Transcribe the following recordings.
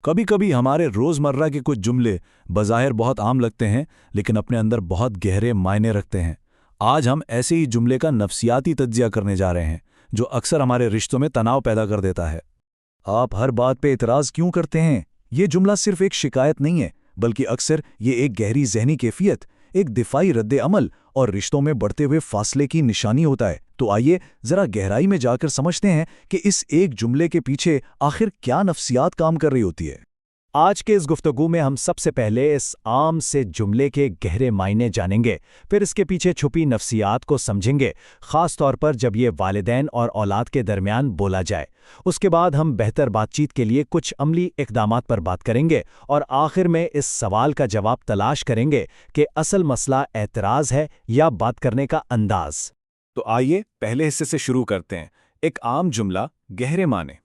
कभी कभी हमारे रोज़मर्रा के कुछ जुमले बज़ाहिर बहुत आम लगते हैं, लेकिन अपने अंदर बहुत गहरे मायने रखते हैं। आज हम ऐसे ही जुमले का नफ्सियाती तज्जिया करने जा रहे हैं, जो अक्सर हमारे रिश्तों में तनाव पैदा कर देता है। आप हर बात पे इतराज़ क्यों करते हैं? ये जुमला सिर्फ एक शिकायत नहीं है, बल्कि अक्सर ये एक गहरी ज़हनी कैफियत, एक दिफाई रद्द-ए-अमल और रिश्तों में बढ़ते हुए फासले की निशानी होता है। तो आइए ज़रा गहराई में जाकर समझते हैं कि इस एक जुमले के पीछे आखिर क्या नफ्सियात काम कर रही होती है। आज के इस गुफ्तगू में हम सबसे पहले इस आम से जुमले के गहरे मायने जानेंगे, फिर इसके पीछे छुपी नफ्सियात को समझेंगे, ख़ास तौर पर जब ये वालिदैन और औलाद के दरमियान बोला जाए। उसके बाद हम बेहतर बातचीत के लिए कुछ अमली इक़दामात पर बात करेंगे और आखिर में इस सवाल का जवाब तलाश करेंगे कि असल मसला एतराज़ है या बात करने का अंदाज़। तो आइए पहले हिस्से से शुरू करते हैं। एक आम जुमला, गहरे माने।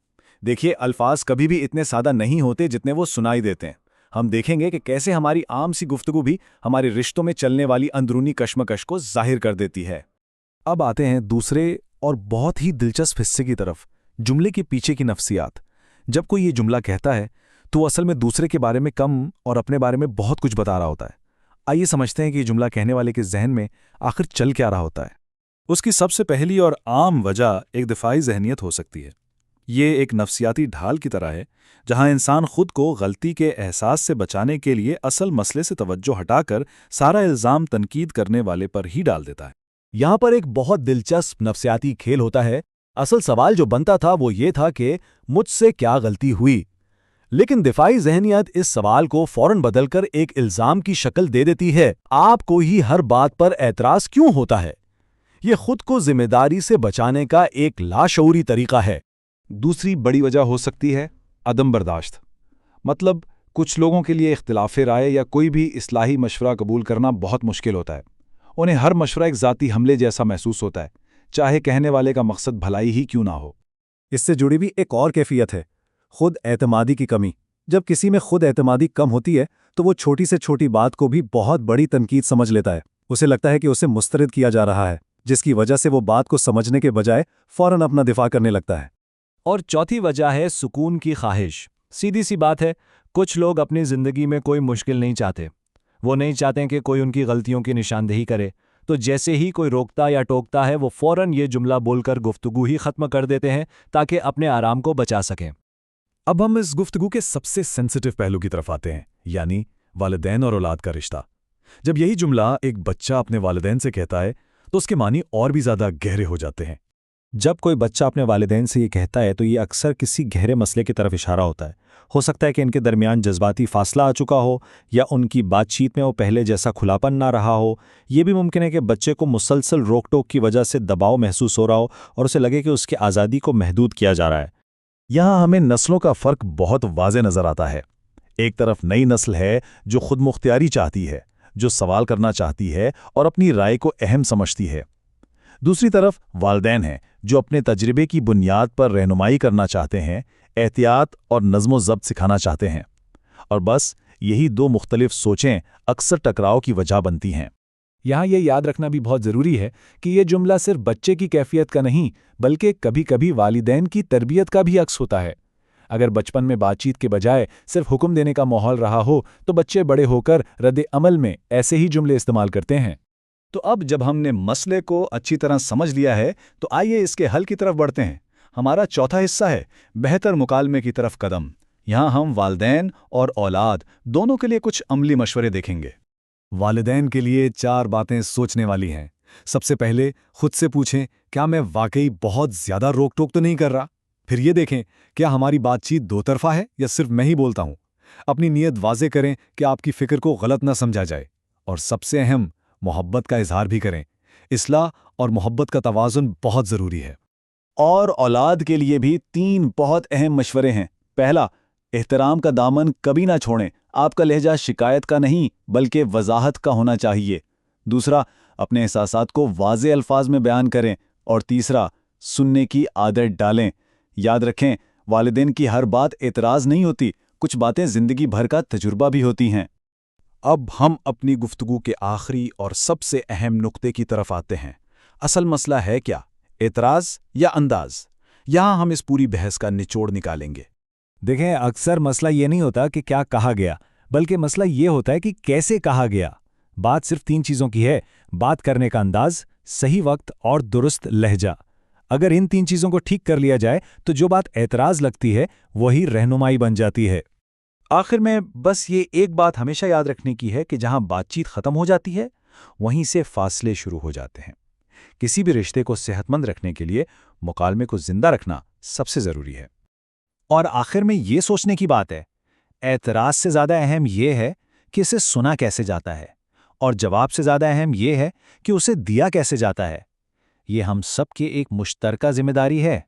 देखिए, अल्फाज कभी भी इतने सादा नहीं होते जितने वो सुनाई देते हैं। हम देखेंगे कि कैसे हमारी आम सी गुफ्तगू भी हमारे रिश्तों में चलने वाली अंदरूनी कश्मकश को जाहिर कर देती है। अब आते हैं दूसरे और बहुत ही दिलचस्प हिस्से की तरफ, जुमले के पीछे की नफ्सियात। जब कोई ये जुमला कहता है तो वो असल में दूसरे के बारे में कम और अपने बारे में बहुत कुछ बता रहा होता है। आइए समझते हैं कि ये जुमला कहने वाले के जहन में आखिर चल क्या रहा होता है। उसकी सबसे पहली और आम वजह एक दिफाई जहनियत हो सकती है। ये एक नफ्सियाती ढाल की तरह है, जहां इंसान खुद को गलती के एहसास से बचाने के लिए असल मसले से तवज्जो हटाकर सारा इल्ज़ाम तनकीद करने वाले पर ही डाल देता है। यहाँ पर एक बहुत दिलचस्प नफ्सियाती खेल होता है। असल सवाल जो बनता था वो ये था कि मुझसे क्या गलती हुई, लेकिन दिफाई ज़हनियत इस सवाल को फौरन बदलकर एक इल्ज़ाम की शक्ल दे देती है। आपको ही हर बात पर एतराज़ क्यों होता है? ये खुद को जिम्मेदारी से बचाने का एक लाशऊरी तरीका है। दूसरी बड़ी वजह हो सकती है अदम बर्दाश्त। मतलब कुछ लोगों के लिए इख्तिलाफ़े राय या कोई भी इस्लाही मशवरा कबूल करना बहुत मुश्किल होता है। उन्हें हर मशवरा एक ज़ाती हमले जैसा महसूस होता है, चाहे कहने वाले का मकसद भलाई ही क्यों ना हो। इससे जुड़ी भी एक और कैफियत है, खुद एतमादी की कमी। जब किसी में खुद एतमादी कम होती है तो वो छोटी से छोटी बात को भी बहुत बड़ी तनकीद समझ लेता है। उसे लगता है कि उसे मुस्तरद किया जा रहा है, जिसकी वजह से वो बात को समझने के बजाय फौरन अपना दिफा करने लगता है। और चौथी वजह है सुकून की ख्वाहिश। सीधी सी बात है, कुछ लोग अपनी ज़िंदगी में कोई मुश्किल नहीं चाहते। वो नहीं चाहते कि कोई उनकी गलतियों की निशानदेही करे, तो जैसे ही कोई रोकता या टोकता है वो फौरन ये जुमला बोलकर गुफ्तगू ही ख़त्म कर देते हैं ताकि अपने आराम को बचा सकें। अब हम इस गुफ्तगू के सबसे सेंसिटिव पहलू की तरफ आते हैं, यानी वालिदैन और औलाद का रिश्ता। जब यही जुमला एक बच्चा अपने वालिदैन से कहता है तो उसके मानी और भी ज़्यादा गहरे हो जाते हैं। जब कोई बच्चा अपने वालिदैन से ये कहता है तो ये अक्सर किसी गहरे मसले की तरफ इशारा होता है। हो सकता है कि इनके दरमियान जज्बाती फासला आ चुका हो, या उनकी बातचीत में वो पहले जैसा खुलापन ना रहा हो। ये भी मुमकिन है कि बच्चे को मुसलसल रोक टोक की वजह से दबाव महसूस हो रहा हो और उसे लगे कि उसकी आज़ादी को महदूद किया जा रहा है। यहाँ हमें नस्लों का फ़र्क बहुत वाज़े नज़र आता है। एक तरफ नई नस्ल है जो खुद मुख्तियारी चाहती है, जो सवाल करना चाहती है और अपनी राय को अहम समझती है। दूसरी तरफ वालिदैन हैं जो अपने तजर्बे की बुनियाद पर रहनुमाई करना चाहते हैं, एहतियात और नज़्म ज़ब्त सिखाना चाहते हैं। और बस यही दो मुख्तलिफ सोचें अक्सर टकराव की वजह बनती हैं। यहाँ ये याद रखना भी बहुत ज़रूरी है कि ये जुमला सिर्फ बच्चे की कैफियत का नहीं, बल्कि कभी कभी वालिदैन की तरबियत का भी अक्स होता है। अगर बचपन में बातचीत के बजाय सिर्फ हुक्म देने का माहौल रहा हो तो बच्चे बड़े होकर रद्द-ए-अमल में ऐसे ही जुमले इस्तेमाल करते हैं। तो अब जब हमने मसले को अच्छी तरह समझ लिया है, तो आइए इसके हल की तरफ बढ़ते हैं। हमारा चौथा हिस्सा है बेहतर मुकालमे की तरफ कदम। यहाँ हम वालिदैन और औलाद दोनों के लिए कुछ अमली मशवरे देखेंगे। वालिदैन के लिए 4 बातें सोचने वाली हैं। सबसे पहले खुद से पूछें, क्या मैं वाकई बहुत ज़्यादा रोक टोक तो नहीं कर रहा? फिर ये देखें, क्या हमारी बातचीत दो तरफा है या सिर्फ मैं ही बोलता हूँ? अपनी नीयत वाज़े करें कि आपकी फ़िक्र को गलत ना समझा जाए। और सबसे अहम, मोहब्बत का इजहार भी करें। इस्लाह और मोहब्बत का तवाज़ुन बहुत ज़रूरी है। और औलाद के लिए भी 3 बहुत अहम मशवरे हैं। पहला, एहतराम का दामन कभी ना छोड़ें। आपका लहजा शिकायत का नहीं बल्कि वजाहत का होना चाहिए। दूसरा, अपने एहसासात को वाज़े अल्फाज में बयान करें। और तीसरा, सुनने की आदत डालें। याद रखें, वालिदैन की हर बात एतराज़ नहीं होती, कुछ बातें ज़िंदगी भर का तजुर्बा भी होती हैं। अब हम अपनी गुफ्तगू के आखिरी और सबसे अहम नुक्ते की तरफ आते हैं। असल मसला है क्या, एतराज़ या अंदाज़? यहाँ हम इस पूरी बहस का निचोड़ निकालेंगे। دیکھیں، اکثر مسئلہ یہ نہیں ہوتا کہ کیا کہا گیا، بلکہ مسئلہ یہ ہوتا ہے کہ کیسے کہا گیا۔ بات صرف 3 چیزوں کی ہے: بات کرنے کا انداز، صحیح وقت اور درست لہجہ۔ اگر ان 3 چیزوں کو ٹھیک کر لیا جائے تو جو بات اعتراض لگتی ہے وہی رہنمائی بن جاتی ہے۔ آخر میں بس یہ ایک بات ہمیشہ یاد رکھنے کی ہے کہ جہاں بات چیت ختم ہو جاتی ہے وہیں سے فاصلے شروع ہو جاتے ہیں۔ کسی بھی رشتے کو صحت مند رکھنے کے لیے مکالمے کو زندہ رکھنا سب سے ضروری ہے۔ اور آخر میں یہ سوچنے کی بات ہے، اعتراض سے زیادہ اہم یہ ہے کہ اسے سنا کیسے جاتا ہے، اور جواب سے زیادہ اہم یہ ہے کہ اسے دیا کیسے جاتا ہے۔ یہ ہم سب کی ایک مشترکہ ذمہ داری ہے۔